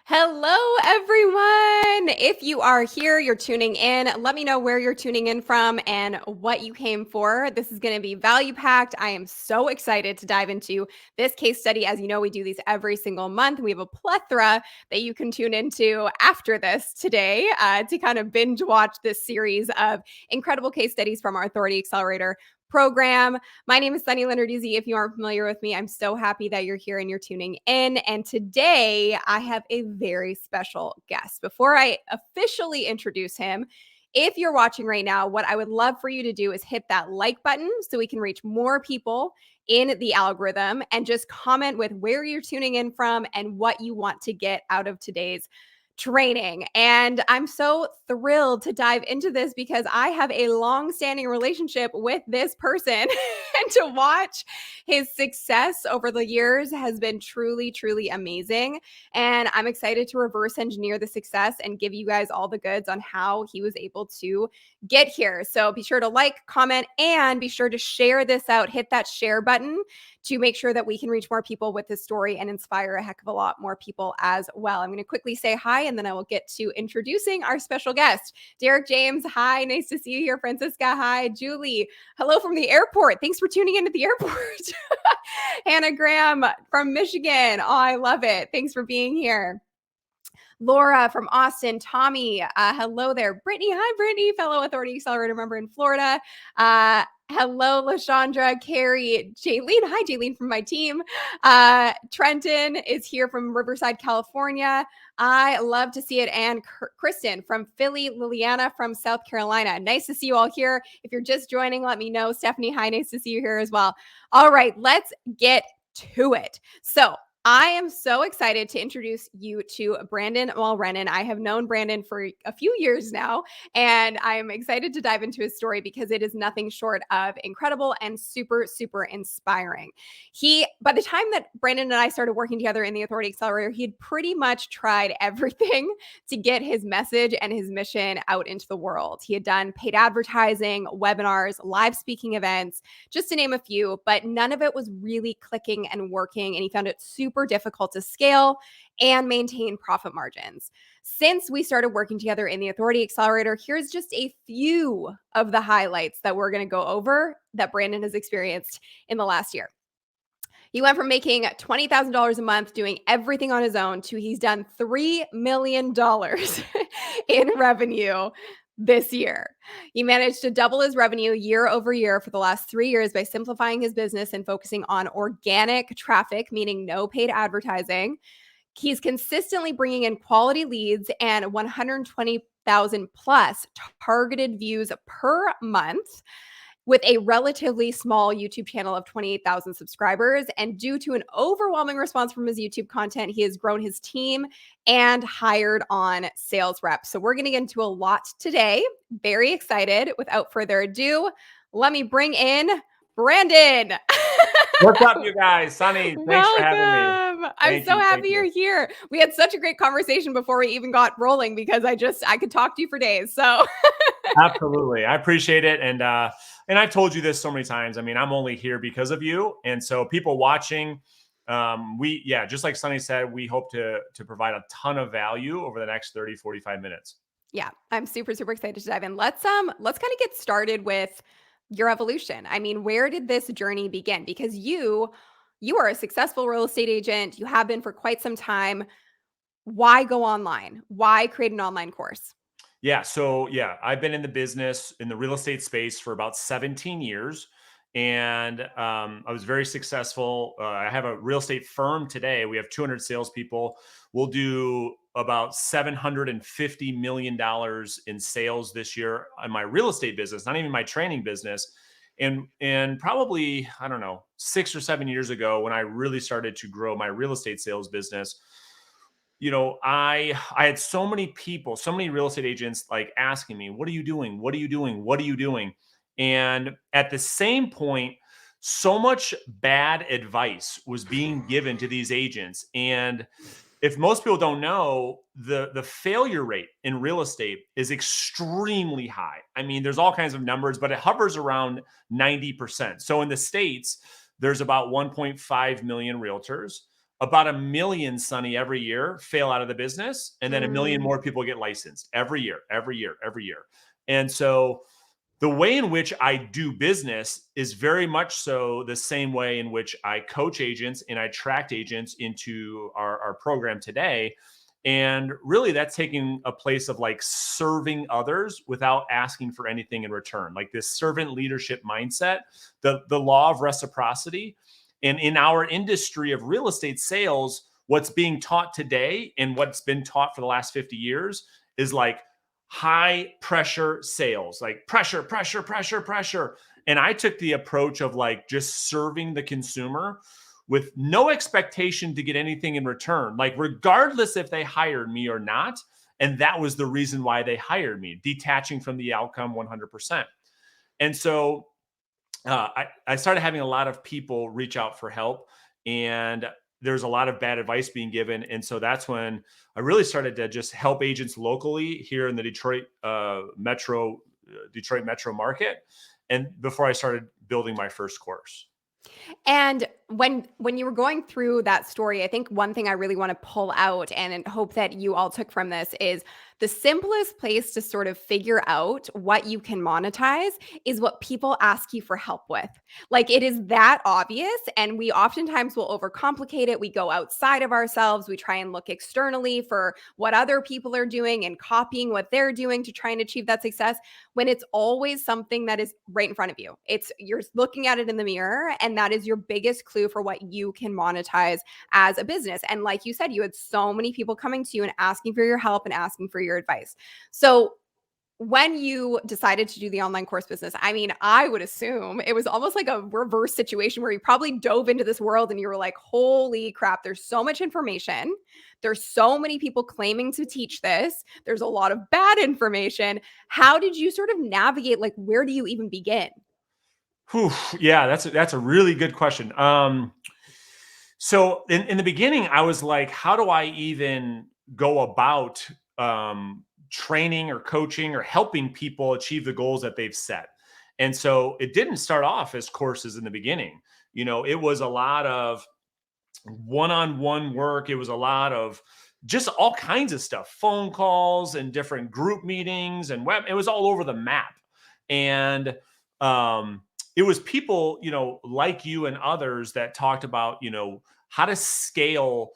Hello, everyone. If you are here, you're tuning in. Let me know where you're tuning in from and what you came for. This is going to be value packed. I am so excited to dive into this case study. As you know, we do these every single month. We have a plethora that you can tune into after this today to kind of binge watch this series of incredible case studies from our Authority Accelerator program. My name is Sunny Lenarduzzi. If you aren't familiar with me, I'm so happy that you're here and you're tuning in. And today I have a very special guest. Before I officially introduce him, if you're watching right now, what I would love for you to do is hit that like button so we can reach more people in the algorithm, and just comment with where you're tuning in from and what you want to get out of today's training. And I'm so thrilled to dive into this because I have a long-standing relationship with this person and to watch his success over the years has been truly, truly amazing. And I'm excited to reverse engineer the success and give you guys all the goods on how he was able to get here. So be sure to like, comment, and be sure to share this out. Hit that share button to make sure that we can reach more people with this story and inspire a heck of a lot more people as well. I'm going to quickly say hi, and then I will get to introducing our special guest. Derek James, hi. Nice to see you here. Francisca, hi. Julie, hello from the airport. Thanks for tuning into the airport. Hannah Graham from Michigan. Oh, I love it. Thanks for being here. Laura from Austin, Tommy, hello there. Brittany, hi, Brittany, fellow Authority Accelerator member in Florida. Hello, LaShondra, Carrie, Jaylene. Hi, Jaylene from my team. Trenton is here from Riverside, California. I love to see it. And Kristen from Philly, Liliana from South Carolina. Nice to see you all here. If you're just joining, let me know. Stephanie, hi, nice to see you here as well. All right, let's get to it. So I am so excited to introduce you to Brandon Mulrennan. I have known Brandon for a few years now, and I am excited to dive into his story because it is nothing short of incredible and super, super inspiring. By the time that Brandon and I started working together in the Authority Accelerator, he had pretty much tried everything to get his message and his mission out into the world. He had done paid advertising, webinars, live speaking events, just to name a few, but none of it was really clicking and working, and he found it super difficult to scale and maintain profit margins. Since we started working together in the Authority Accelerator, here's just a few of the highlights that we're going to go over that Brandon has experienced in the last year. He went from making $20,000 a month doing everything on his own to he's done $3 million in revenue this year. He managed to double his revenue year over year for the last 3 years by simplifying his business and focusing on organic traffic, meaning no paid advertising. He's consistently bringing in quality leads and 120,000 plus targeted views per month, with a relatively small YouTube channel of 28,000 subscribers. And due to an overwhelming response from his YouTube content, he has grown his team and hired on sales reps. So we're going to get into a lot today. Very excited. Without further ado, let me bring in Brandon. What's up, you guys? Sunny, thanks for having me. I'm so happy you're here. We had such a great conversation before we even got rolling because I could talk to you for days. So Absolutely. I appreciate it. And I've told you this so many times. I mean, I'm only here because of you. And so people watching, just like Sunny said, we hope to provide a ton of value over the next 30, 45 minutes. Yeah, I'm super, super excited to dive in. Let's kind of get started with your evolution. I mean, where did this journey begin? Because you are a successful real estate agent. You have been for quite some time. Why go online? Why create an online course? Yeah. So I've been in the business in the real estate space for about 17 years. And I was very successful. I have a real estate firm today. We have 200 salespeople. We'll do about $750 million in sales this year in my real estate business, not even my training business. And probably, I don't know, 6 or 7 years ago, when I really started to grow my real estate sales business, I had so many people, so many real estate agents like asking me, what are you doing? What are you doing? What are you doing? And at the same point, so much bad advice was being given to these agents. And if most people don't know, the failure rate in real estate is extremely high. I mean, there's all kinds of numbers, but it hovers around 90%. So in the States, there's about 1.5 million realtors. about 1 million, Sonny, every year fail out of the business. And then 1 million Mm. more people get licensed every year, every year, every year. And so the way in which I do business is very much so the same way in which I coach agents and I attract agents into our program today. And really, that's taking a place of like serving others without asking for anything in return, like this servant leadership mindset, the law of reciprocity. And in our industry of real estate sales, what's being taught today and what's been taught for the last 50 years is like high pressure sales, like pressure, pressure, pressure, pressure. And I took the approach of like just serving the consumer with no expectation to get anything in return, like regardless if they hired me or not. And that was the reason why they hired me, detaching from the outcome 100%. And so I started having a lot of people reach out for help, and there's a lot of bad advice being given. And so that's when I really started to just help agents locally here in the Detroit metro market. And before I started building my first course. And when you were going through that story, I think one thing I really want to pull out and hope that you all took from this is the simplest place to sort of figure out what you can monetize is what people ask you for help with. Like it is that obvious, and we oftentimes will overcomplicate it. We go outside of ourselves, we try and look externally for what other people are doing and copying what they're doing to try and achieve that success when it's always something that is right in front of you. It's you're looking at it in the mirror, and that is your biggest clue for what you can monetize as a business. And like you said, you had so many people coming to you and asking for your help and asking for your advice. So when you decided to do the online course business, I mean, I would assume it was almost like a reverse situation where you probably dove into this world and you were like, holy crap, there's so much information. There's so many people claiming to teach this. There's a lot of bad information. How did you sort of navigate? Like, where do you even begin? Whew, yeah, that's a really good question. So in the beginning, I was like, how do I even go about training or coaching or helping people achieve the goals that they've set? And so it didn't start off as courses in the beginning. It was a lot of one-on-one work. It was a lot of just all kinds of stuff, phone calls and different group meetings and web. It was all over the map. And um, it was people, like you and others that talked about, how to scale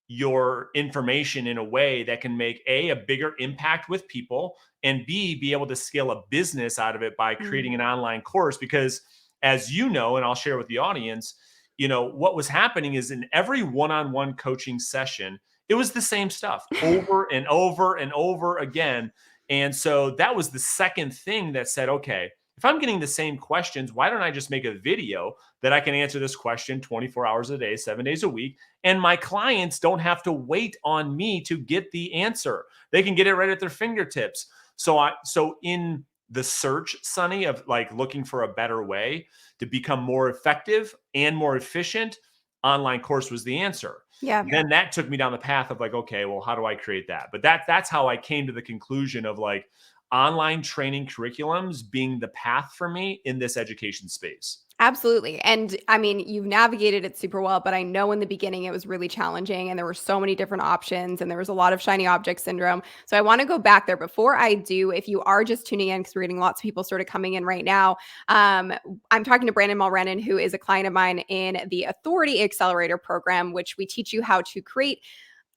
your information in a way that can make a bigger impact with people, and B, be able to scale a business out of it by Mm, creating an online course. Because as you know, and I'll share with the audience, what was happening is in every one-on-one coaching session, it was the same stuff over and over and over again. And so that was the second thing that said, okay, if I'm getting the same questions, why don't I just make a video that I can answer this question 24 hours a day, 7 days a week? And my clients don't have to wait on me to get the answer. They can get it right at their fingertips. So in the search, Sonny, of like looking for a better way to become more effective and more efficient, online course was the answer. yeah. Then that took me down the path of like, okay, well, how do I create that? But that's how I came to the conclusion of like online training curriculums being the path for me in this education space. Absolutely. And I mean, you've navigated it super well, but I know in the beginning it was really challenging and there were so many different options and there was a lot of shiny object syndrome. So I want to go back there. Before I do, if you are just tuning in, because we're getting lots of people sort of coming in right now, I'm talking to Brandon Mulrennan, who is a client of mine in the Authority Accelerator program, which we teach you how to create,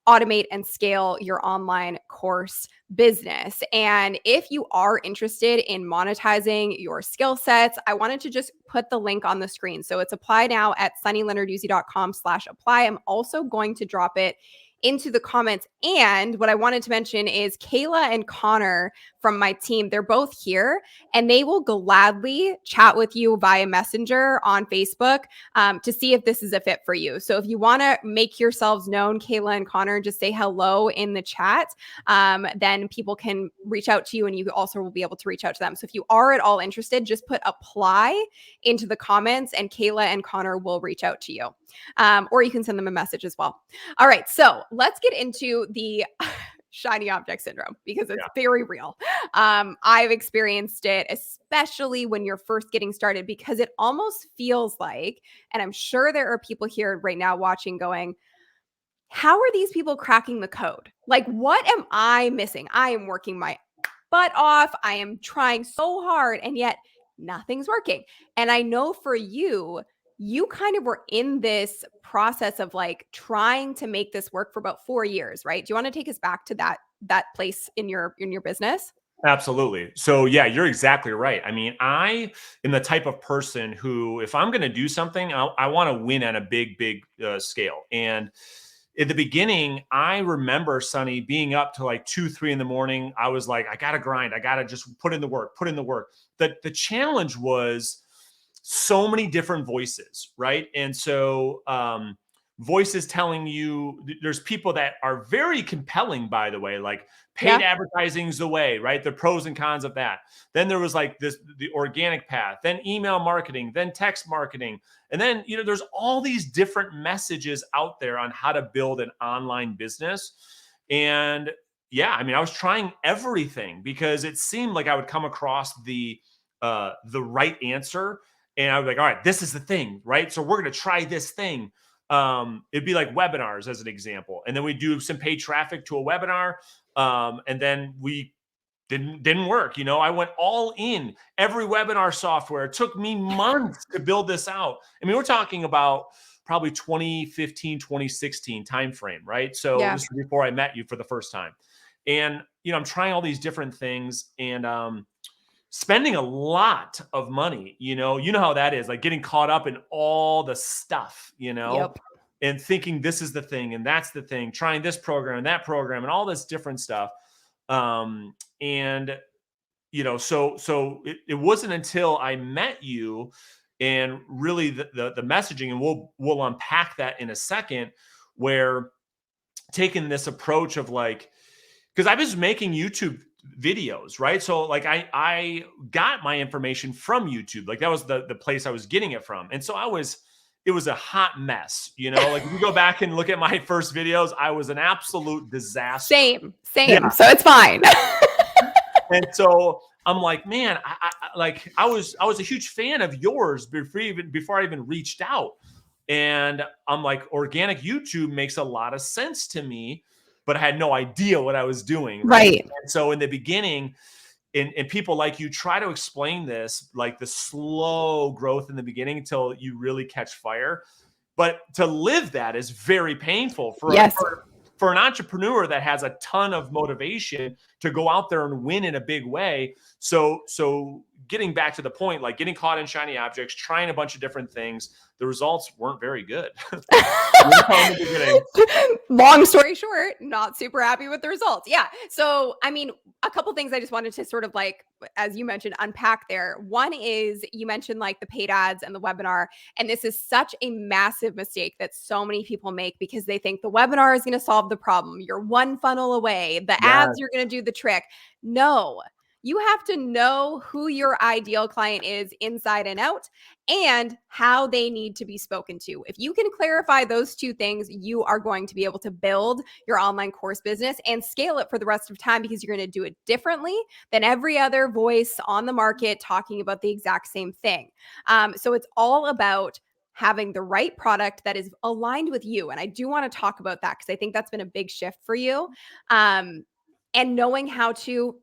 automate, and scale your online course business. And if you are interested in monetizing your skill sets, I wanted to just put the link on the screen. So it's apply now at sunnylenarduzzi.com/apply. I'm also going to drop it into the comments. And what I wanted to mention is Kayla and Connor from my team, they're both here and they will gladly chat with you via Messenger on Facebook to see if this is a fit for you. So if you want to make yourselves known, Kayla and Connor, just say hello in the chat. Then people can reach out to you and you also will be able to reach out to them. So if you are at all interested, just put apply into the comments and Kayla and Connor will reach out to you. Or you can send them a message as well. All right, so let's get into the shiny object syndrome because it's Yeah. very real. I've experienced it, especially when you're first getting started, because it almost feels like, and I'm sure there are people here right now watching going, how are these people cracking the code? Like, what am I missing? I am working my butt off. I am trying so hard, and yet nothing's working. And I know for you, you kind of were in this process of like trying to make this work for about 4 years, right? Do you want to take us back to that place in your business? Absolutely. So yeah, you're exactly right. I mean, I am the type of person who, if I'm going to do something, I want to win at a big scale. And in the beginning, I remember Sonny being up to like 2, 3 in the morning. I was like, I gotta grind. I gotta just put in the work. Put in the work. The challenge was so many different voices, right? And so voices telling you there's people that are very compelling, by the way, like paid Yeah. advertising's the way, right? The pros and cons of that. Then there was like the organic path, then email marketing, then text marketing. And then, there's all these different messages out there on how to build an online business. And yeah, I mean, I was trying everything because it seemed like I would come across the right answer. And I was like, all right, this is the thing, right? So we're going to try this thing. It'd be like webinars as an example. And then we do some paid traffic to a webinar. And then we didn't work. I went all in every webinar software. It took me months to build this out. I mean, we're talking about probably 2015, 2016 timeframe, right? So Yeah. this is before I met you for the first time. And, I'm trying all these different things and spending a lot of money, you know how that is, like getting caught up in all the stuff, Yep. and thinking this is the thing and that's the thing, trying this program and that program and all this different stuff. And so it wasn't until I met you and really the messaging, and we'll unpack that in a second, where taking this approach of like, because I was making YouTube videos, right? So like I got my information from YouTube. Like that was the place I was getting it from. And so it was a hot mess, like if you go back and look at my first videos, I was an absolute disaster. Same. Yeah. So it's fine. And so I'm like, man, I was a huge fan of yours before I even reached out. And I'm like, organic YouTube makes a lot of sense to me, but I had no idea what I was doing. Right. Right. And so in the beginning, and people like you try to explain this, like the slow growth in the beginning until you really catch fire. But to live that is very painful Yes. for an entrepreneur that has a ton of motivation to go out there and win in a big way. So getting back to the point, like getting caught in shiny objects, trying a bunch of different things, the results weren't very good. Long story short, not super happy with the results. Yeah. So, I mean, a couple things I just wanted to sort of like, as you mentioned, unpack there. One is you mentioned like the paid ads and the webinar. And this is such a massive mistake that so many people make because they think the webinar is going to solve the problem. You're one funnel away. The ads, you're going to do the trick. No. You have to know who your ideal client is inside and out and how they need to be spoken to. If you can clarify those two things, you are going to be able to build your online course business and scale it for the rest of time because you're going to do it differently than every other voice on the market talking about the exact same thing. So it's all about having the right product that is aligned with you. And I do want to talk about that because I think that's been a big shift for you. And knowing how to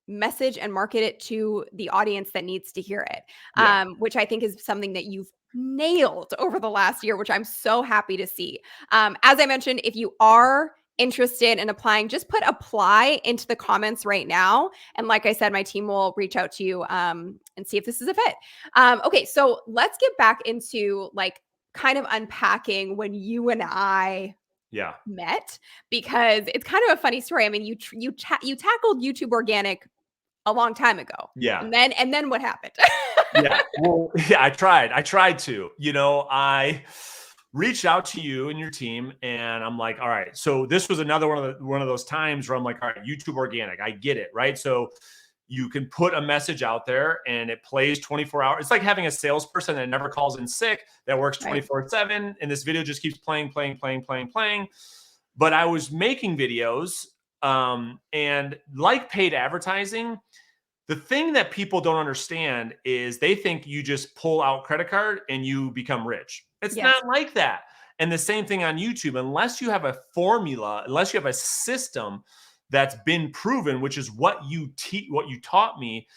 message and market it to the audience that needs to hear it, Yeah. which I think is something that you've nailed over the last year, which I'm so happy to see. As I mentioned, if you are interested in applying, just put apply into the comments right now. And like I said, my team will reach out to you and see if this is a fit. Okay, so let's get back into like kind of unpacking when you and I Yeah. met, because it's kind of a funny story. I mean, you tackled YouTube organic a long time ago. Yeah. And then what happened? Yeah. Well, yeah, I tried to, I reached out to you and your team and I'm like, all right, so this was another one of those times where I'm like, all right, YouTube organic, I get it. Right. So you can put a message out there and it plays 24 hours. It's like having a salesperson that never calls in sick, that works Right. 24/7. And this video just keeps playing. But I was making videos and like paid advertising, the thing that people don't understand is they think you just pull out credit card and you become rich. It's Yes. not like that. And the same thing on YouTube, unless you have a formula, unless you have a system that's been proven, which is what what you taught me,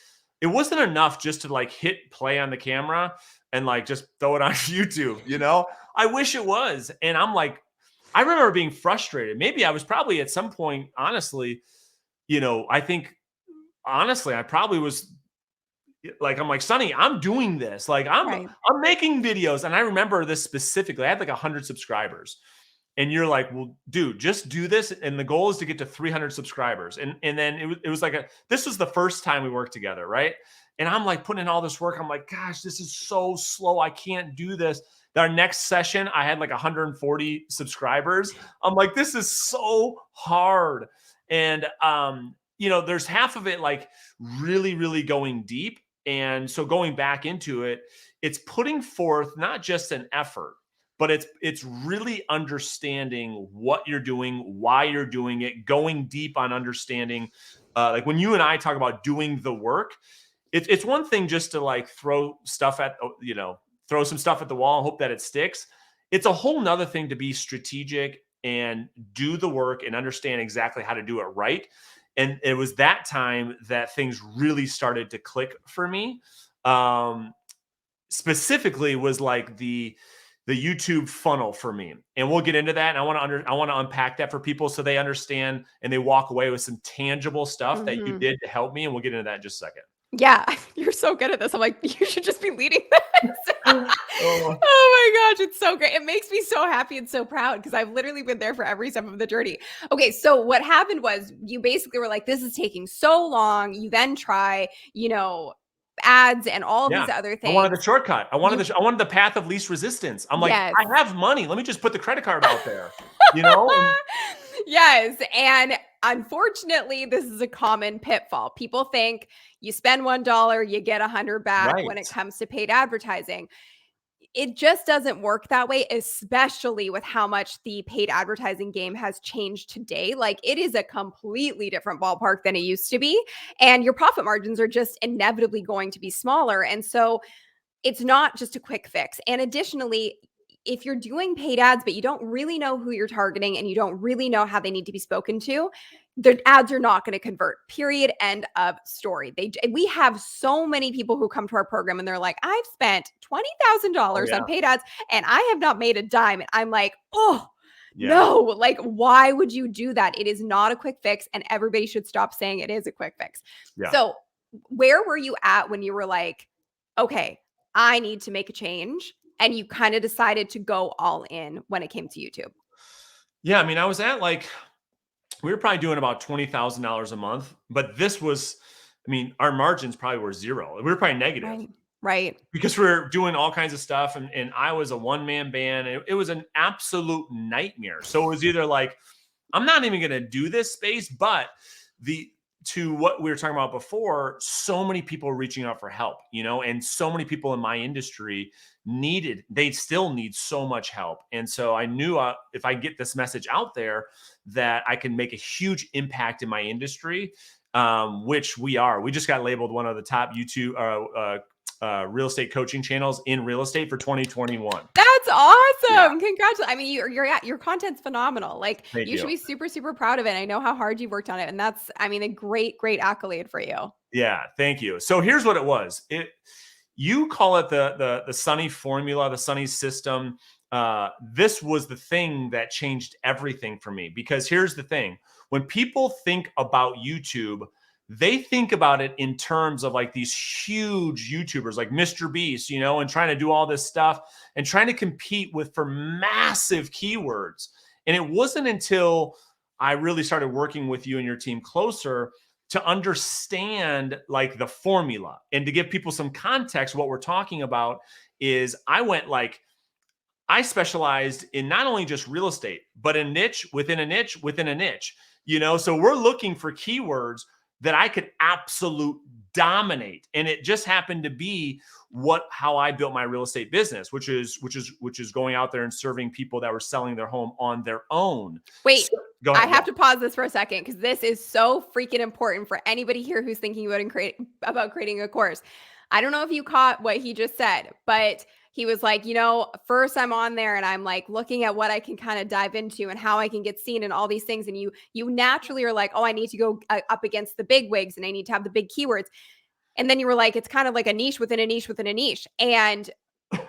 it wasn't enough just to like hit play on the camera and like just throw it on YouTube, you know? I wish it was. And I'm like, I remember being frustrated. Maybe I was probably at some point, honestly, I think honestly, I probably was like, I'm like, Sonny, I'm doing this. Like, Right. I'm making videos. And I remember this specifically. I had like 100 subscribers. And you're like, well, dude, just do this. And the goal is to get to 300 subscribers. And then it was like this was the first time we worked together, right? And I'm like putting in all this work. I'm like, gosh, this is so slow. I can't do this. Our next session, I had like 140 subscribers. I'm like, this is so hard. And there's half of it like really, really going deep. And so going back into it, it's putting forth not just an effort, but it's really understanding what you're doing, why you're doing it, going deep on understanding. Like when you and I talk about doing the work, it's one thing just to like throw some stuff at the wall and hope that it sticks. It's a whole nother thing to be strategic and do the work and understand exactly how to do it right. And it was that time that things really started to click for me. Specifically was like the YouTube funnel for me. And we'll get into that. And I want to unpack that for people so they understand and they walk away with some tangible stuff that you Mhm. did to help me. And we'll get into that in just a second. Yeah, you're so good at this. I'm like, you should just be leading this. Oh, Oh my gosh, it's so great. It makes me so happy and so proud because I've literally been there for every step of the journey. Okay, so what happened was you basically were like, this is taking so long. You then try, ads and all yeah. these other I wanted the things. shortcut. You I wanted the path of least resistance. I'm like, Yes. I have money. Let me just put the credit card out there, you know? And Yes, and unfortunately, this is a common pitfall. People think you spend $1, you get 100 back when it right. comes to paid advertising. It just doesn't work that way, especially with how much the paid advertising game has changed today. Like, it is a completely different ballpark than it used to be, and your profit margins are just inevitably going to be smaller. And so it's not just a quick fix. And additionally, if you're doing paid ads, but you don't really know who you're targeting and you don't really know how they need to be spoken to, the ads are not going to convert. Period. End of story. We have so many people who come to our program and they're like, I've spent Oh $20,000 on yeah. paid ads and I have not made a dime. And I'm like, oh, Yeah. no, like, why would you do that? It is not a quick fix, and everybody should stop saying it is a quick fix. Yeah. So, where were you at when you were like, okay, I need to make a change? And you kind of decided to go all in when it came to YouTube. Yeah. I mean, I was at like, we were probably doing about $20,000 a month, but this was, I mean, our margins probably were zero. We were probably negative Right. Right. because we're doing all kinds of stuff. And I was a one-man band. It was an absolute nightmare. So it was either like, I'm not even going to do this space, but the, to what we were talking about before, so many people reaching out for help, and so many people in my industry they still need so much help. And so I knew if I get this message out there that I can make a huge impact in my industry, which we just got labeled one of the top YouTube real estate coaching channels in real estate for 2021. That's Yeah. awesome. Congratulations. I mean, your content's phenomenal. Like, Thank you should you. be super, super proud of it. I know how hard you've worked on it. And that's, I mean, a great, great accolade for you. Yeah, thank you. So here's what it was. You call it the Sunny formula, the Sunny system. This was the thing that changed everything for me, because here's the thing. When people think about YouTube, they think about it in terms of like these huge YouTubers like Mr. Beast, and trying to do all this stuff and trying to compete for massive keywords. And it wasn't until I really started working with you and your team closer to understand like the formula. And to give people some context, what we're talking about is I specialized in not only just real estate, but a niche within a niche within a niche. So we're looking for keywords that I could absolute dominate. And it just happened to be how I built my real estate business, which is going out there and serving people that were selling their home on their own. Wait, So, go I ahead. Yeah. have to pause this for a second because this is so freaking important for anybody here who's thinking about creating a course. I don't know if you caught what he just said, but He was like, first I'm on there and I'm like looking at what I can kind of dive into and how I can get seen and all these things. And you naturally are like, oh, I need to go up against the big wigs and I need to have the big keywords. And then you were like, it's kind of like a niche within a niche within a niche. And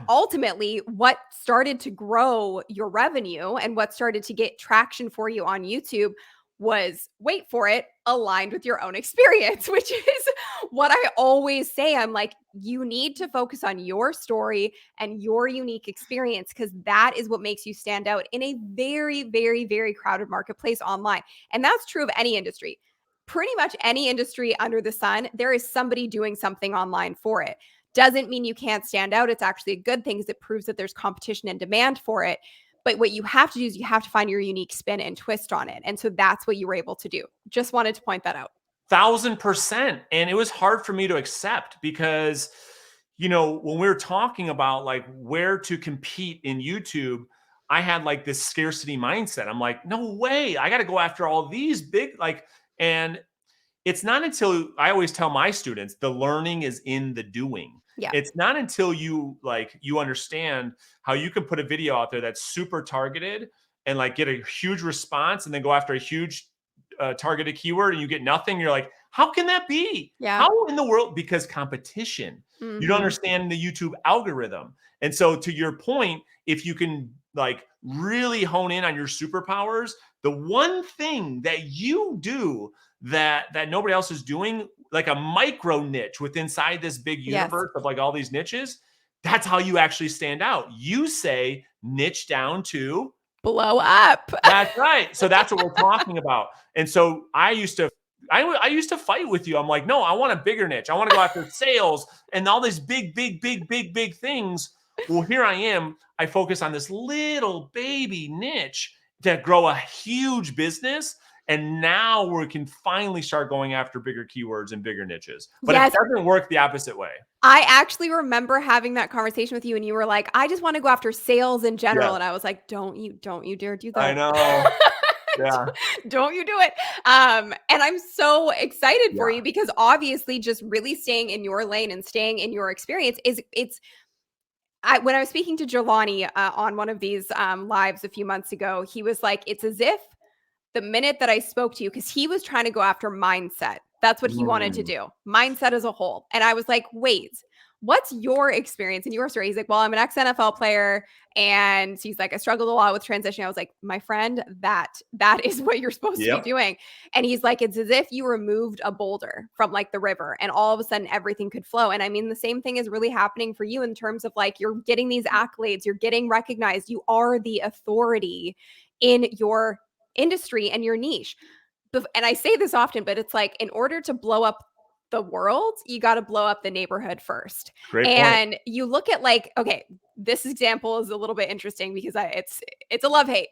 ultimately, what started to grow your revenue and what started to get traction for you on YouTube was, wait for it, aligned with your own experience, which is what I always say. I'm like, you need to focus on your story and your unique experience because that is what makes you stand out in a very, very, very crowded marketplace online. And that's true of any industry. Pretty much any industry under the sun, there is somebody doing something online for it. Doesn't mean you can't stand out. It's actually a good thing because it proves that there's competition and demand for it. But what you have to do is you have to find your unique spin and twist on it. And so that's what you were able to do. Just wanted to point that out. 1,000%. And it was hard for me to accept because, when we were talking about like where to compete in YouTube, I had like this scarcity mindset. I'm like, no way. I got to go after all these big, and it's not until I always tell my students the learning is in the doing. Yeah. It's not until you understand how you can put a video out there that's super targeted and like get a huge response and then go after a huge targeted keyword and you get nothing. You're like, how can that be? Yeah. How in the world? Because competition. You don't Mm-hmm. understand the YouTube algorithm. And so to your point, if you can like really hone in on your superpowers, the one thing that you do that nobody else is doing, like a micro niche within inside this big Yes. universe of like all these niches, that's how you actually stand out. You say niche down to Blow up. that's right. So that's what we're talking about. And so I used to fight with you. I'm like, no, I want a bigger niche. I want to go after sales and all these big, big, big, big, big things. Well, here I am. I focus on this little baby niche to grow a huge business. And now we can finally start going after bigger keywords and bigger niches. But it Yes. doesn't work the opposite way. I actually remember having that conversation with you and you were like, I just want to go after sales in general. Yes, And I was like, don't you dare do I that. know. Yeah. Don't you do it. And I'm so excited for Yeah. you because obviously just really staying in your lane and staying in your experience when I was speaking to Jelani on one of these lives a few months ago, he was like, it's as if the minute that I spoke to you, because he was trying to go after mindset. That's what he wanted to Mm. do, mindset as a whole. And I was like, wait, what's your experience and your story? He's like, well, I'm an ex NFL player. And he's like, I struggled a lot with transition. I was like, my friend, that is what you're supposed to be Yep. doing. And he's like, it's as if you removed a boulder from like the river and all of a sudden everything could flow. And I mean, the same thing is really happening for you in terms of like, you're getting these accolades, you're getting recognized, you are the authority in your industry and your niche. And I say this often, but it's like in order to blow up the world, you got to blow up the neighborhood first. Great point. And you look at like, okay, this example is a little bit interesting because it's a love hate.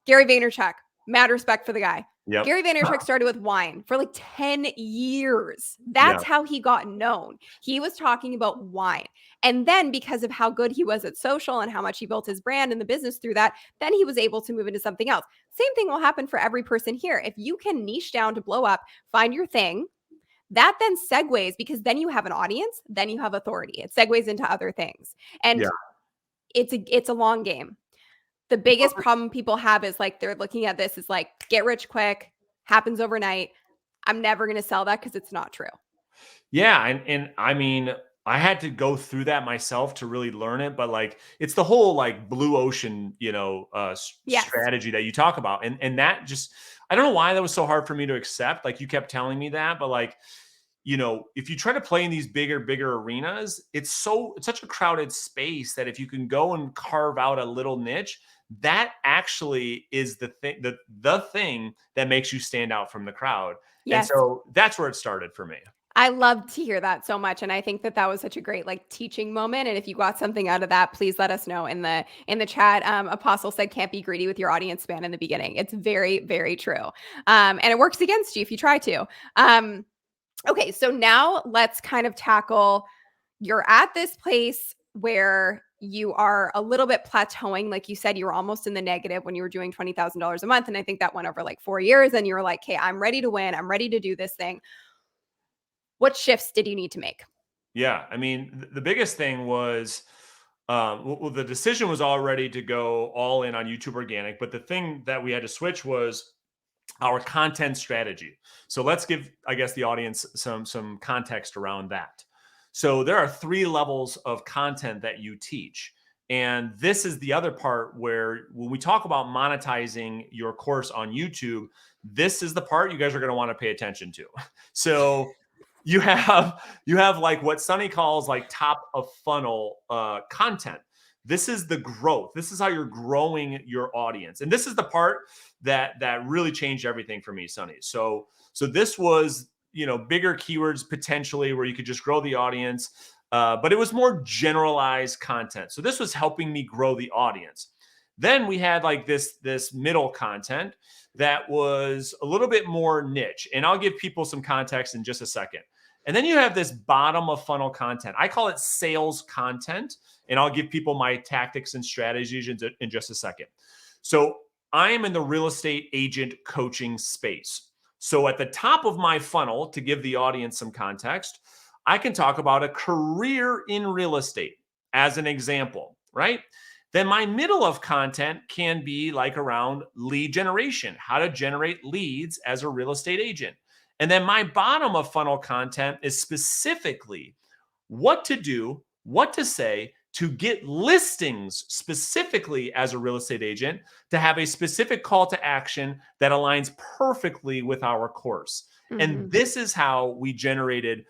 Gary Vaynerchuk, mad respect for the guy. Yep. Gary Vaynerchuk started with wine for like 10 years. Yeah. That's how he got known. He was talking about wine. And then because of how good he was at social and how much he built his brand and the business through that, then he was able to move into something else. Same thing will happen for every person here. If you can niche down to blow up, find your thing, that then segues because then you have an audience, then you have authority. It segues into other things. And Yeah. it's a long game. The biggest problem people have is like they're looking at this as like get rich quick, happens overnight. I'm never going to sell that because it's not true. Yeah, and I mean, I had to go through that myself to really learn it, but like it's the whole like blue ocean, Yes. strategy that you talk about. And that just I don't know why that was so hard for me to accept. Like you kept telling me that, but like if you try to play in these bigger arenas, it's such a crowded space that if you can go and carve out a little niche, that actually is the thing that makes you stand out from the crowd. And Yes. so that's where it started for me. I love to hear that so much. And I think that was such a great like teaching moment. And if you got something out of that, please let us know in the chat. Apostle said, can't be greedy with your audience span in the beginning. It's very, very true. And it works against you if you try to. Okay. So now let's kind of tackle, you're at this place where you are a little bit plateauing. Like you said, you were almost in the negative when you were doing $20,000 a month. And I think that went over like 4 years and you were like, hey, I'm ready to win. I'm ready to do this thing. What shifts did you need to make? Yeah, I mean, the biggest thing was Well, the decision was already to go all in on YouTube organic, but the thing that we had to switch was our content strategy. So let's give, I guess, the audience some context around that. So there are 3 levels of content that you teach. And this is the other part where when we talk about monetizing your course on YouTube, this is the part you guys are going to want to pay attention to. So you have like what Sunny calls like top of funnel content. This is the growth. This is how you're growing your audience. And this is the part that really changed everything for me, Sunny. So this was, bigger keywords potentially where you could just grow the audience, but it was more generalized content. So this was helping me grow the audience. Then we had like this middle content that was a little bit more niche, and I'll give people some context in just a second. And then you have this bottom of funnel content. I call it sales content, and I'll give people my tactics and strategies in just a second. So I am in the real estate agent coaching space. So at the top of my funnel, to give the audience some context, I can talk about a career in real estate as an example, right? Then my middle of content can be like around lead generation, how to generate leads as a real estate agent. And then my bottom of funnel content is specifically what to do, what to say to get listings specifically as a real estate agent, to have a specific call to action that aligns perfectly with our course. And Mhm. this is how we generated.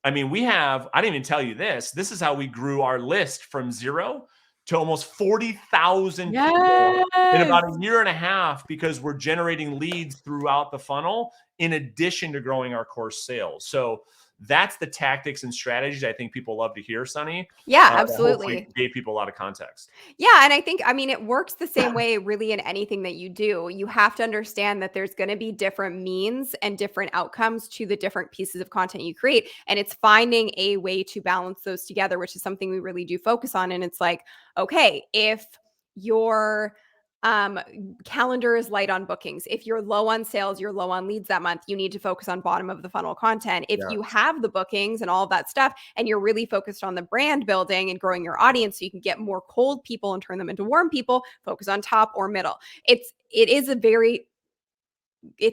I mean, I didn't even tell you this. This is how we grew our list from 0 to almost 40,000 people in Yes. about a year and a half, because we're generating leads throughout the funnel in addition to growing our course sales. So that's the tactics and strategies I think people love to hear, Sunny. Yeah, That hopefully absolutely. gave people a lot of context. Yeah, and I mean, it works the same way really in anything that you do. You have to understand that there's going to be different means and different outcomes to the different pieces of content you create. And it's finding a way to balance those together, which is something we really do focus on. And it's like, okay, if your um, calendar is light on bookings, if you're low on sales, you're low on leads that month, you need to focus on bottom of the funnel content. If you Yes. have the bookings and all of that stuff, and you're really focused on the brand building and growing your audience so you can get more cold people and turn them into warm people, focus on top or middle. It's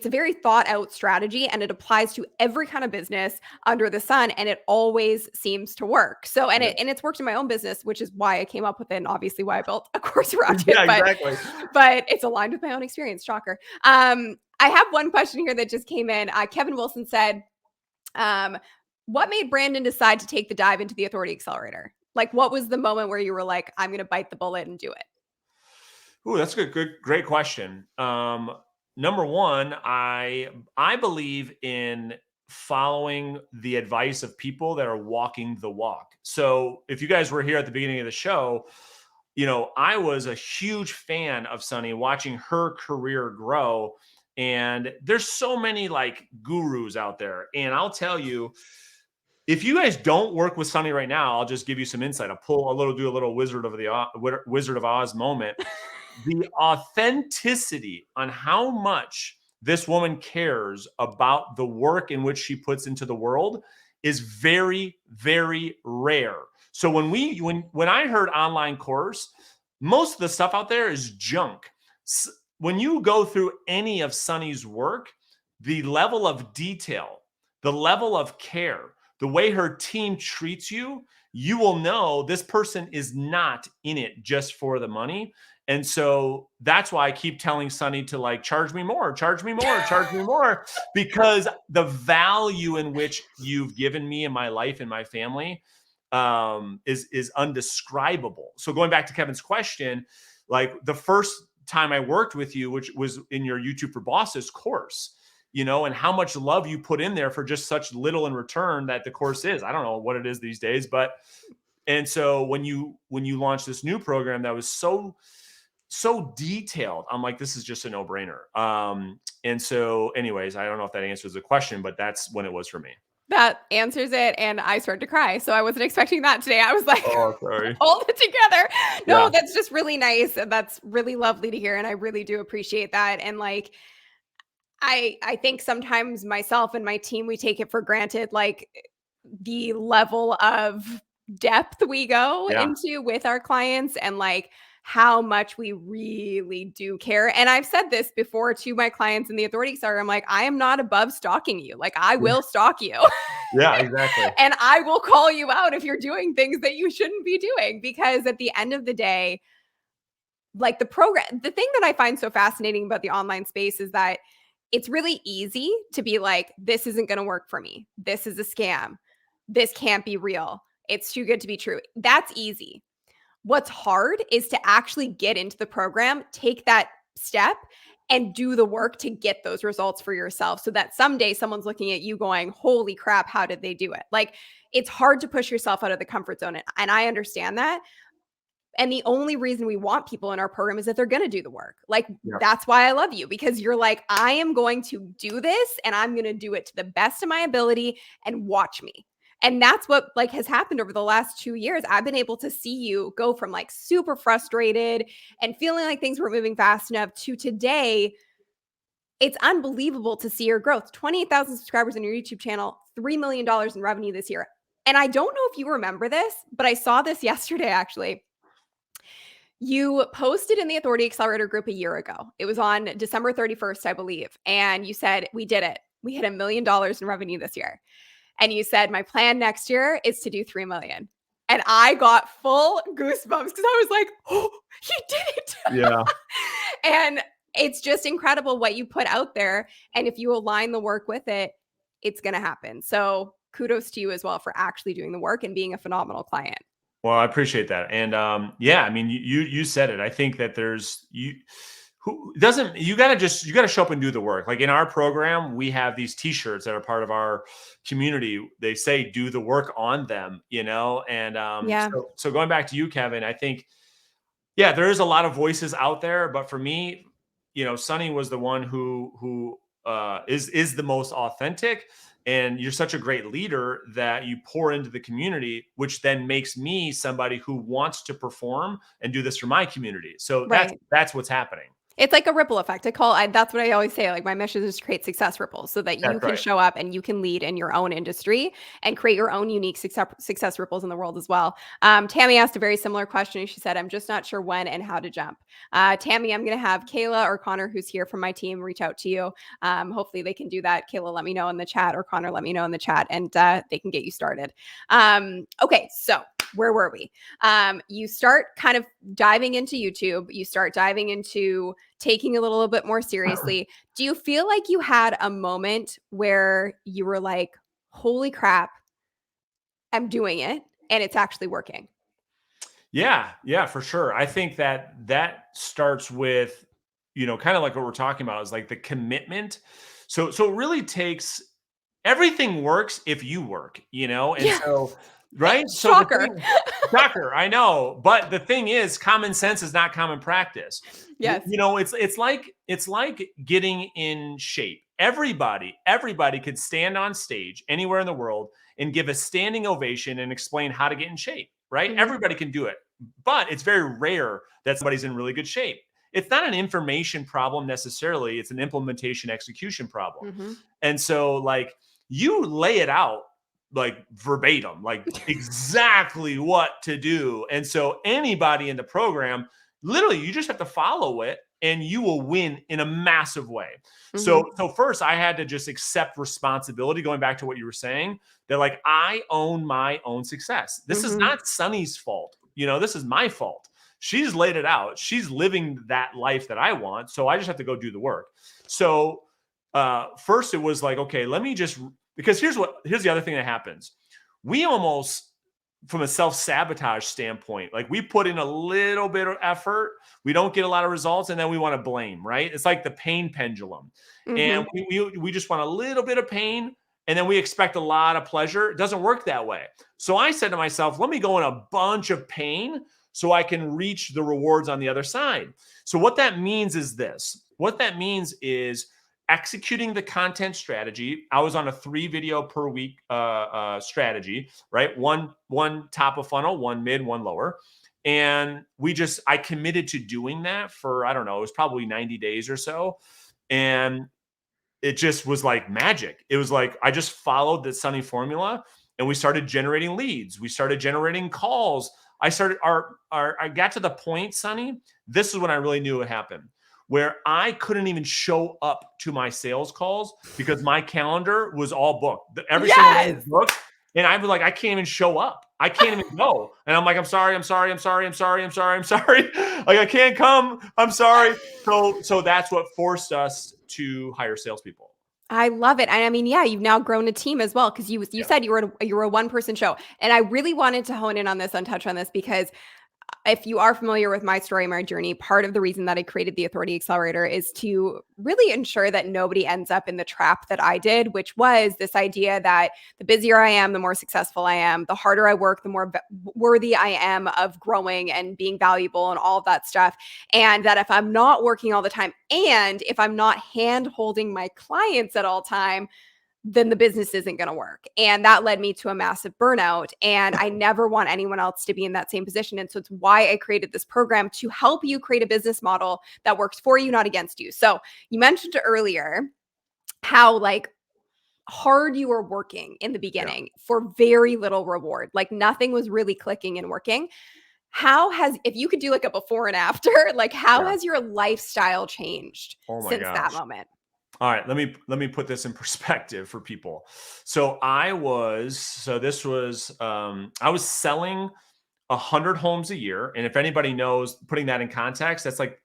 a very thought out strategy, and it applies to every kind of business under the sun, and it always seems to work. So Yes. it's worked in my own business, which is why I came up with it, and obviously why I built a course around it, Yeah, exactly. but it's aligned with my own experience. Shocker. I have one question here that just came in. Kevin Wilson said, um, what made Brandon decide to take the dive into the Authority Accelerator? Like, what was the moment where you were like, I'm going to bite the bullet and do it? Ooh, that's a great question. Number one, I believe in following the advice of people that are walking the walk. So if you guys were here at the beginning of the show, I was a huge fan of Sunny, watching her career grow. And there's so many like gurus out there. And I'll tell you, if you guys don't work with Sunny right now, I'll just give you some insight. Do a little Wizard of Oz moment. The authenticity on how much this woman cares about the work in which she puts into the world is very, very rare. So when I heard online course, most of the stuff out there is junk. When you go through any of Sunny's work, the level of detail, the level of care, the way her team treats you, you will know this person is not in it just for the money. And so that's why I keep telling Sunny to like charge me more, charge me more, charge me more, because the value in which you've given me in my life and my family is undescribable. So going back to Kevin's question, like the first time I worked with you, which was in your YouTube for Bosses course, and how much love you put in there for just such little in return that the course is. I don't know what it is these days, but and so when you launched this new program that was so detailed, I'm like, this is just a no-brainer. And so anyways, I don't know if that answers the question, but that's when it was for me. That answers it. And I started to cry. So I wasn't expecting that today. I was like, Oh, sorry. hold it together. No, Yeah. that's just really nice. And that's really lovely to hear. And I really do appreciate that. And like, I think sometimes myself and my team, we take it for granted, like the level of depth we go Yeah. into with our clients and like how much we really do care. And I've said this before to my clients in the Authority Accelerator. I'm like, I am not above stalking you. Like, I Yeah. will stalk you. Yeah, exactly. And I will call you out if you're doing things that you shouldn't be doing, because at the end of the day, like the thing that I find so fascinating about the online space is that it's really easy to be like, this isn't going to work for me. This is a scam. This can't be real. It's too good to be true. That's easy. What's hard is to actually get into the program, take that step, and do the work to get those results for yourself so that someday someone's looking at you going, holy crap, how did they do it? Like, it's hard to push yourself out of the comfort zone. And I understand that. And the only reason we want people in our program is that they're going to do the work. Like, Yeah. that's why I love you, because you're like, I am going to do this and I'm going to do it to the best of my ability, and watch me. And that's what like has happened over the last 2 years. I've been able to see you go from like super frustrated and feeling like things weren't moving fast enough to today. It's unbelievable to see your growth. 28,000 subscribers on your YouTube channel, $3 million in revenue this year. And I don't know if you remember this, but I saw this yesterday actually. You posted in the Authority Accelerator group a year ago. It was on December 31st, I believe. And you said, we did it. We hit $1 million in revenue this year. And you said, my plan next year is to do 3 million. And I got full goosebumps because I was like, oh, he did it. Yeah. And it's just incredible what you put out there. And if you align the work with it, it's going to happen. So kudos to you as well for actually doing the work and being a phenomenal client. Well, I appreciate that. And yeah, I mean, you said it. I think that there's you who doesn't you got to show up and do the work. Like in our program, we have these t-shirts that are part of our community. They say do the work on them, you know? And Yeah. so going back to you, Kevin, I think yeah, there is a lot of voices out there, but for me, you know, Sonny was the one who is the most authentic. And you're such a great leader that you pour into the community, which then makes me somebody who wants to perform and do this for my community. So Right. that's what's happening. It's like a ripple effect. That's what I always say. Like, my mission is to create success ripples so that you That's can right. show up and you can lead in your own industry and create your own unique success ripples in the world as well. Tammy asked a very similar question. She said, I'm just not sure when and how to jump. Tammy, I'm going to have Kayla or Connor, who's here from my team, reach out to you. Hopefully they can do that. Kayla, let me know in the chat, or Connor, let me know in the chat, and they can get you started. Okay. So where were we? You start kind of diving into YouTube. You start diving into taking a little bit more seriously. Do you feel like you had a moment where you were like, holy crap, I'm doing it and it's actually working? Yeah, for sure. I think that starts with, you know, kind of like what we're talking about is like the commitment. So it really takes everything works if you work, you know? And Yeah. so right? So the Shocker. thing shocker, I know, but the thing is common sense is not common practice. Yes. You know, it's like getting in shape. Everybody could stand on stage anywhere in the world and give a standing ovation and explain how to get in shape, right? Mhm. Everybody can do it. But it's very rare that somebody's in really good shape. It's not an information problem necessarily, it's an implementation execution problem. Mhm. And so like you lay it out like verbatim, like exactly what to do. And so anybody in the program, literally, you just have to follow it and you will win in a massive way. Mhm. So first I had to just accept responsibility, going back to what you were saying, that like I own my own success. This is Mhm. not Sunny's fault. You know, this is my fault. She's laid it out. She's living that life that I want. So I just have to go do the work. So first it was like, okay, let me just because here's the other thing that happens. We almost from a self-sabotage standpoint, like we put in a little bit of effort, we don't get a lot of results, and then we want to blame, right? It's like the pain pendulum. And Mhm. we just want a little bit of pain and then we expect a lot of pleasure. It doesn't work that way. So I said to myself, let me go in a bunch of pain so I can reach the rewards on the other side. So what that means is this. What that means is executing the content strategy. I was on a 3 video per week strategy, right? One top of funnel, one mid, one lower. And I committed to doing that for, I don't know, it was probably 90 days or so. And it just was like magic. It was like I just followed the Sunny formula and we started generating leads. We started generating calls. I got to the point, Sonny, this is when I really knew what happened, where I couldn't even show up to my sales calls because my calendar was all booked. Every single one was Yes. booked. And I was like, I can't even show up. I can't even go. And I'm like, I'm sorry. Like, I can't come. I'm sorry. So that's what forced us to hire salespeople. I love it. And I mean, yeah, you've now grown a team as well because you Yeah. said you were a one person show, and I really wanted to hone in on this and touch on this because if you are familiar with my story, my journey, part of the reason that I created the Authority Accelerator is to really ensure that nobody ends up in the trap that I did, which was this idea that the busier I am, the more successful I am, the harder I work, the more worthy I am of growing and being valuable and all of that stuff. And that if I'm not working all the time and if I'm not hand holding my clients at all time, then the business isn't going to work. And that led me to a massive burnout. And I never want anyone else to be in that same position. And so it's why I created this program to help you create a business model that works for you, not against you. So you mentioned earlier how like hard you were working in the Yeah. beginning for very little reward. Like nothing was really clicking and working. If you could do like a before and after, like how Yeah. has your lifestyle changed Oh my since that gosh. moment? All right, let me put this in perspective for people. I was selling 100 homes a year, and if anybody knows, putting that in context, that's like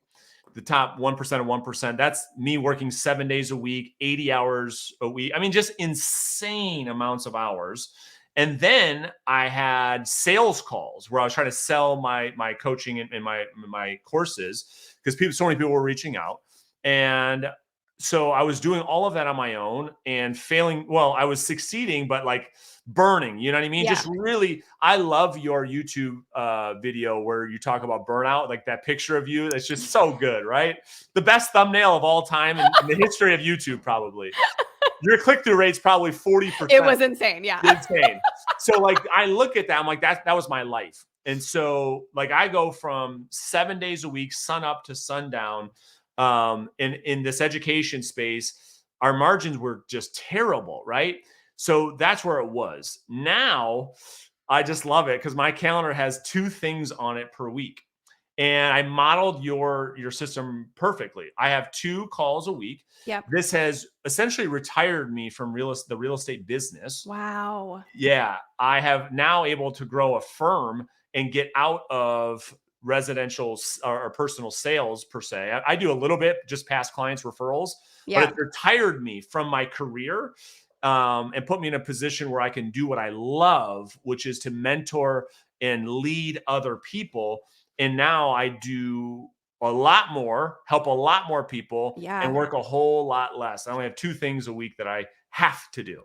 the top 1% of 1%. That's me working 7 days a week, 80 hours a week. I mean, just insane amounts of hours. And then I had sales calls where I was trying to sell my coaching and my courses because so many people were reaching out. And so I was doing all of that on my own and failing. Well, I was succeeding, but like burning, you know what I mean? Yeah. Just really, I love your YouTube video where you talk about burnout, like that picture of you. That's just so good, right? The best thumbnail of all time in the history of YouTube, probably. Your click-through rate's probably 40%. It was insane. Yeah. Insane. So like I look at that, I'm like, that was my life. And so like I go from 7 days a week, sun up to sundown, in this education space. Our margins were just terrible, right? So that's where it was. Now I just love it because my calendar has 2 things on it per week. And I modeled your system perfectly. I have 2 calls a week. Yep. This has essentially retired me from the real estate business. Wow. Yeah, I have now able to grow a firm and get out of residential or personal sales per se. I do a little bit, just past clients referrals, but Yeah. it retired me from my career, and put me in a position where I can do what I love, which is to mentor and lead other people. And now I do a lot more, help a lot more people, and Yeah. work a whole lot less. I only have 2 things a week that I have to do.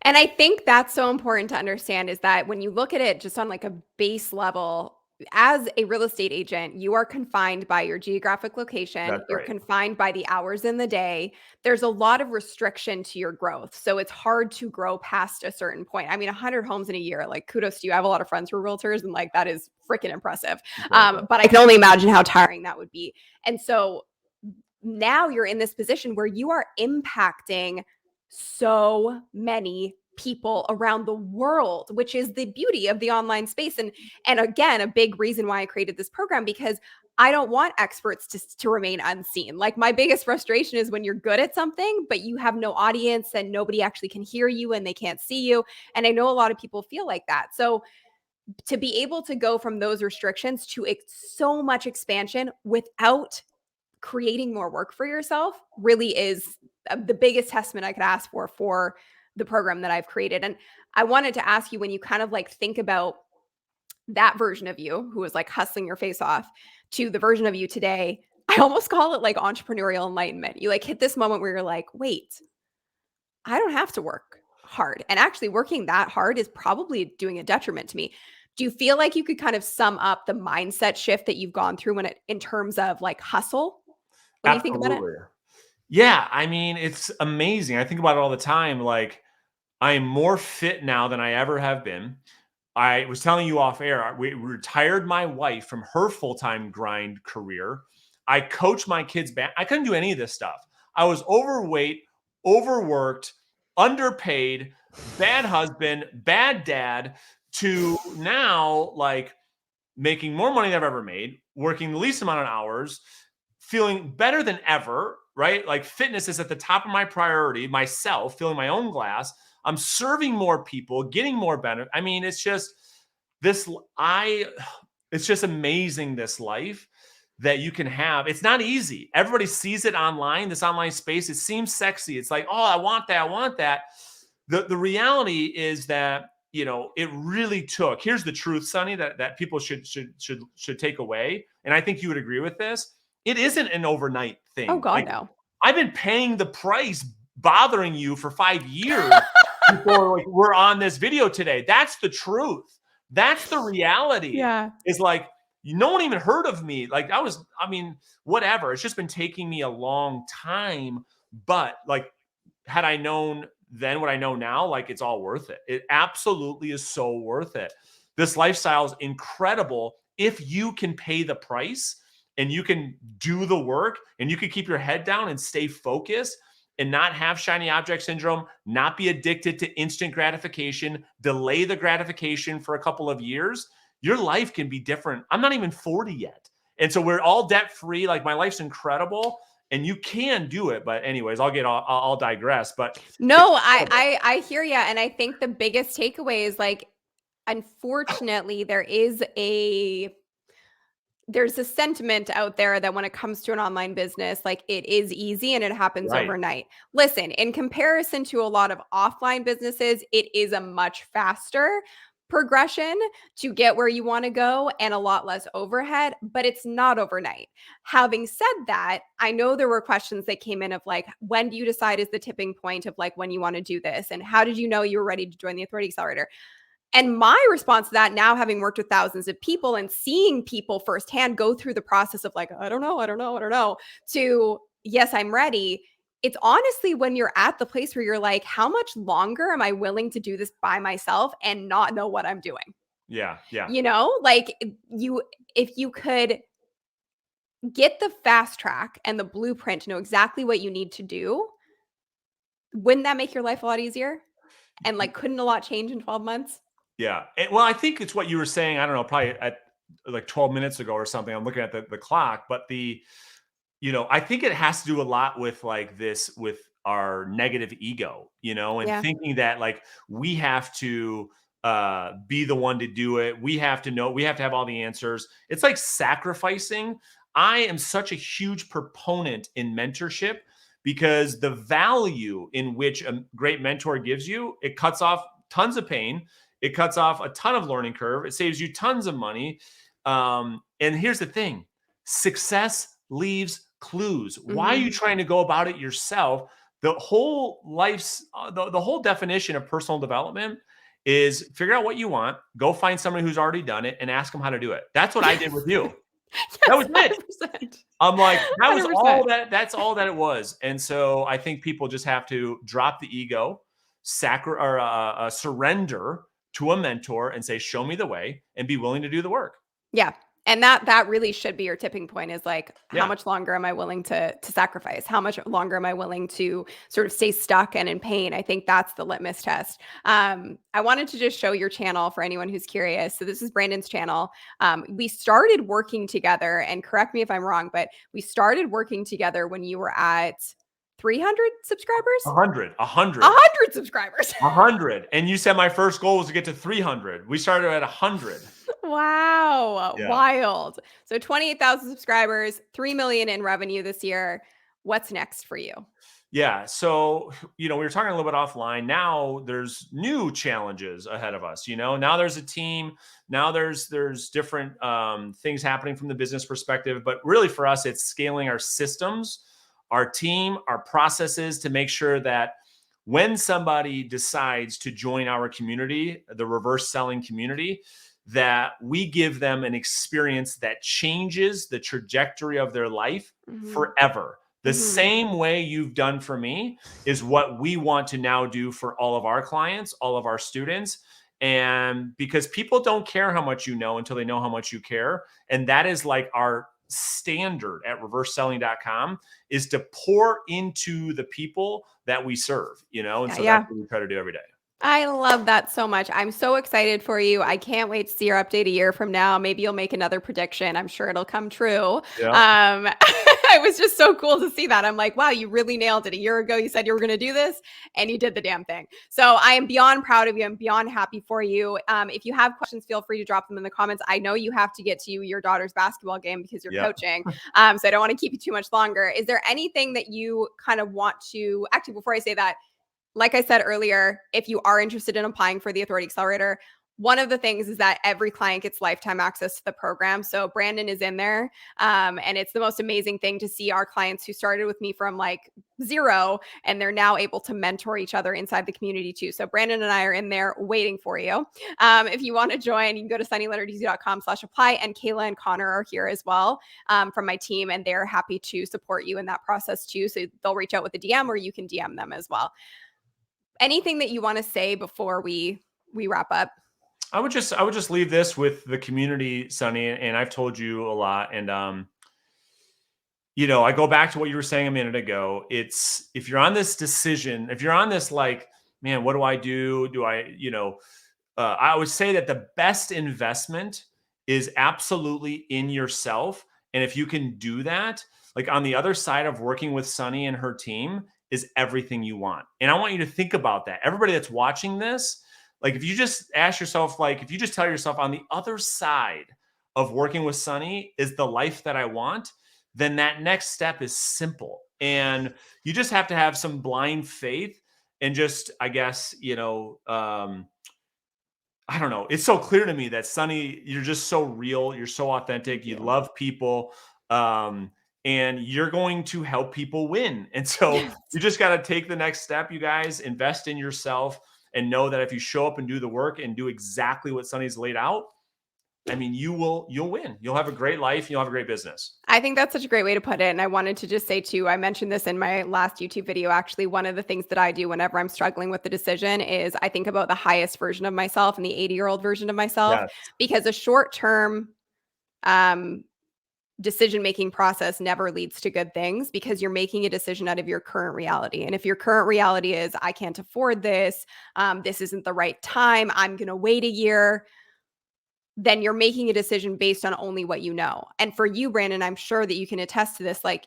And I think that's so important to understand is that when you look at it just on like a base level, as a real estate agent, you are confined by your geographic location. That's You're right. confined by the hours in the day. There's a lot of restriction to your growth. So it's hard to grow past a certain point. I mean, 100 homes in a year, like kudos to you. I have a lot of friends who are realtors and like that is freaking impressive. Incredible. But I can only imagine how tiring that would be. And so now you're in this position where you are impacting so many people around the world, which is the beauty of the online space. And again, a big reason why I created this program, because I don't want experts to remain unseen. Like my biggest frustration is when you're good at something, but you have no audience and nobody actually can hear you and they can't see you. And I know a lot of people feel like that. So to be able to go from those restrictions to so much expansion without creating more work for yourself really is the biggest testament I could ask for the program that I've created. And I wanted to ask you, when you kind of like think about that version of you who was like hustling your face off to the version of you today, I almost call it like entrepreneurial enlightenment. You like hit this moment where you're like, wait, I don't have to work hard. And actually working that hard is probably doing a detriment to me. Do you feel like you could kind of sum up the mindset shift that you've gone through in terms of like hustle when you think about it? Absolutely. Yeah, I mean, it's amazing. I think about it all the time. Like, I am more fit now than I ever have been. I was telling you off air, we retired my wife from her full-time grind career. I coached my kids back. I couldn't do any of this stuff. I was overweight, overworked, underpaid, bad husband, bad dad, to now like making more money than I've ever made, working the least amount of hours, feeling better than ever, right? Like fitness is at the top of my priority, myself, filling my own glass. I'm serving more people, getting more benefit. I mean, it's just this it's just amazing, this life that you can have. It's not easy. Everybody sees it online, this online space. It seems sexy. It's like, oh, I want that. I want that. The reality is that, you know, it really took, here's the truth, Sonny, that people should take away. And I think you would agree with this. It isn't an overnight Oh thing. God, Like, no. I've been paying the price, bothering you for 5 years before like we're on this video today. That's the truth. That's the reality. Yeah. Is like, no one even heard of me. Like I mean, whatever. It's just been taking me a long time. But like, had I known then what I know now, like it's all worth it. It absolutely is so worth it. This lifestyle is incredible if you can pay the price and you can do the work and you can keep your head down and stay focused and not have shiny object syndrome, not be addicted to instant gratification, delay the gratification for a couple of years. Your life can be different. I'm not even 40 yet. And so we're all debt free. Like my life's incredible and you can do it. But anyways, I'll digress. But it's No, incredible. I hear you, and I think the biggest takeaway is like, unfortunately, there's a sentiment out there that when it comes to an online business, like it is easy and it happens Right. overnight. Listen, in comparison to a lot of offline businesses, it is a much faster progression to get where you want to go and a lot less overhead, but it's not overnight. Having said that, I know there were questions that came in of like, when do you decide is the tipping point of like when you want to do this? And how did you know you were ready to join the Authority Accelerator? And my response to that, now having worked with thousands of people and seeing people firsthand go through the process of like, I don't know, to yes, I'm ready. It's honestly when you're at the place where you're like, how much longer am I willing to do this by myself and not know what I'm doing? Yeah. Yeah. You know, like if you could get the fast track and the blueprint to know exactly what you need to do, wouldn't that make your life a lot easier? And like, couldn't a lot change in 12 months? Yeah. Well, I think it's what you were saying. I don't know, probably at like 12 minutes ago or something. I'm looking at the clock, but I think it has to do a lot with like this, with our negative ego, and Yeah. thinking that like we have to be the one to do it. We have to know, we have to have all the answers. It's like sacrificing. I am such a huge proponent in mentorship because the value in which a great mentor gives you, it cuts off tons of pain. It cuts off a ton of learning curve. It saves you tons of money. And here's the thing: success leaves clues. Why are you Mhm. trying to go about it yourself? The whole life's the whole definition of personal development is figure out what you want, go find somebody who's already done it, and ask them how to do it. That's what I did with you. That Yes, was it. 100%. I'm like, that was all 100%. that's all that it was. And so I think people just have to drop the ego, surrender to a mentor and say, show me the way, and be willing to do the work. Yeah. And that really should be your tipping point is like, how Yeah. much longer am I willing to sacrifice? How much longer am I willing to sort of stay stuck and in pain? I think that's the litmus test. I wanted to just show your channel for anyone who's curious. So this is Brandon's channel. We started working together, and correct me if I'm wrong, but we started working together when you were at 300 subscribers? 100, 100. 100 subscribers. 100. And you said my first goal was to get to 300. We started at 100. Wow, Yeah. wild. So 28,000 subscribers, 3 million in revenue this year. What's next for you? Yeah. So, we were talking a little bit offline. Now there's new challenges ahead of us. Now there's a team. Now there's different things happening from the business perspective. But really for us, it's scaling our systems, our team, our processes to make sure that when somebody decides to join our community, the reverse selling community, that we give them an experience that changes the trajectory of their life Mhm, forever. The mhm. same way you've done for me is what we want to now do for all of our clients, all of our students. And because people don't care how much you know until they know how much you care. And that is like our standard at reverseselling.com, is to pour into the people that we serve, and Yeah, so that's yeah. what we try to do every day. I love that so much. I'm so excited for you. I can't wait to see your update a year from now. Maybe you'll make another prediction. I'm sure it'll come true. Yeah. It was just so cool to see that. I'm like, wow, you really nailed it. A year ago, you said you were going to do this and you did the damn thing. So I am beyond proud of you. I'm beyond happy for you. If you have questions, feel free to drop them in the comments. I know you have to get to your daughter's basketball game because you're Yeah. coaching. So I don't want to keep you too much longer. Is there anything that you kind of want to, actually, before I say that, like I said earlier, if you are interested in applying for the Authority Accelerator, one of the things is that every client gets lifetime access to the program. So Brandon is in there. And it's the most amazing thing to see our clients who started with me from like zero and they're now able to mentor each other inside the community too. So Brandon and I are in there waiting for you. If you want to join, you can go to sunnylenarduzzi.com/apply, and Kayla and Connor are here as well from my team, and they're happy to support you in that process too. So they'll reach out with a DM or you can DM them as well. Anything that you want to say before we wrap up? I would just leave this with the community, Sunny, and I've told you a lot. And I go back to what you were saying a minute ago. It's if you're on this decision, if you're on this like, man, what do I do? Do I, I would say that the best investment is absolutely in yourself. And if you can do that, like on the other side of working with Sunny and her team is everything you want. And I want you to think about that. Everybody that's watching this, like if you just ask yourself, like if you just tell yourself on the other side of working with Sunny is the life that I want, then that next step is simple. And you just have to have some blind faith and just, I guess, I don't know. It's so clear to me that Sunny, you're just so real. You're so authentic. You love people. And you're going to help people win. And so Yes. you just got to take the next step, you guys, invest in yourself and know that if you show up and do the work and do exactly what Sunny's laid out, I mean, you'll win. You'll have a great life. You'll have a great business. I think that's such a great way to put it. And I wanted to just say too, I mentioned this in my last YouTube video. Actually, one of the things that I do whenever I'm struggling with the decision is I think about the highest version of myself and the 80-year-old version of myself, Yes. because a short-term decision-making process never leads to good things because you're making a decision out of your current reality. And if your current reality is, I can't afford this, this isn't the right time, I'm going to wait a year, then you're making a decision based on only what you know. And for you, Brandon, I'm sure that you can attest to this. Like,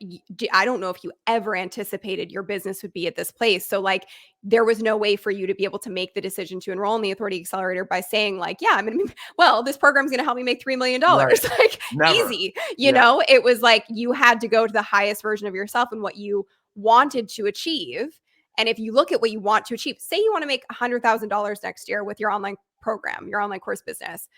I don't know if you ever anticipated your business would be at this place. So like, there was no way for you to be able to make the decision to enroll in the Authority Accelerator by saying like, yeah, I'm going to, well, this program's going to help me make $3 million. Right. Like Never. easy, Yeah. it was like, you had to go to the highest version of yourself and what you wanted to achieve. And if you look at what you want to achieve, say you want to make $100,000 next year with your online program, your online course business,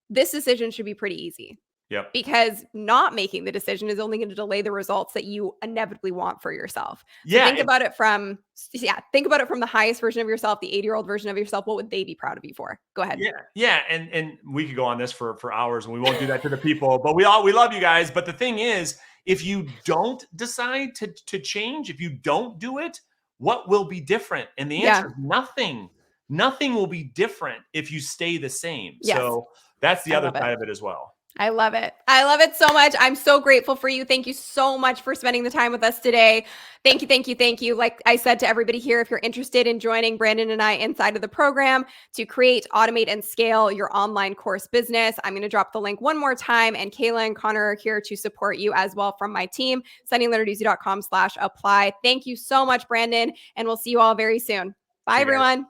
this decision should be pretty easy, Yep. because not making the decision is only going to delay the results that you inevitably want for yourself. So Yeah. think about it from the highest version of yourself, the 80-year-old version of yourself. What would they be proud of you for? Go ahead. Yeah, yeah, and we could go on this for hours, and we won't do that to the people. But we love you guys. But the thing is, if you don't decide to change, if you don't do it, what will be different? And the answer is nothing. Nothing will be different if you stay the same. Yes. So that's the I other love it. side of it as well. I love it. I love it so much. I'm so grateful for you. Thank you so much for spending the time with us today. Thank you, thank you, thank you. Like I said to everybody here, if you're interested in joining Brandon and I inside of the program to create, automate, and scale your online course business, I'm going to drop the link one more time. And Kayla and Connor are here to support you as well from my team, sunnylenarduzzi.com/apply. Thank you so much, Brandon. And we'll see you all very soon. Bye, everyone.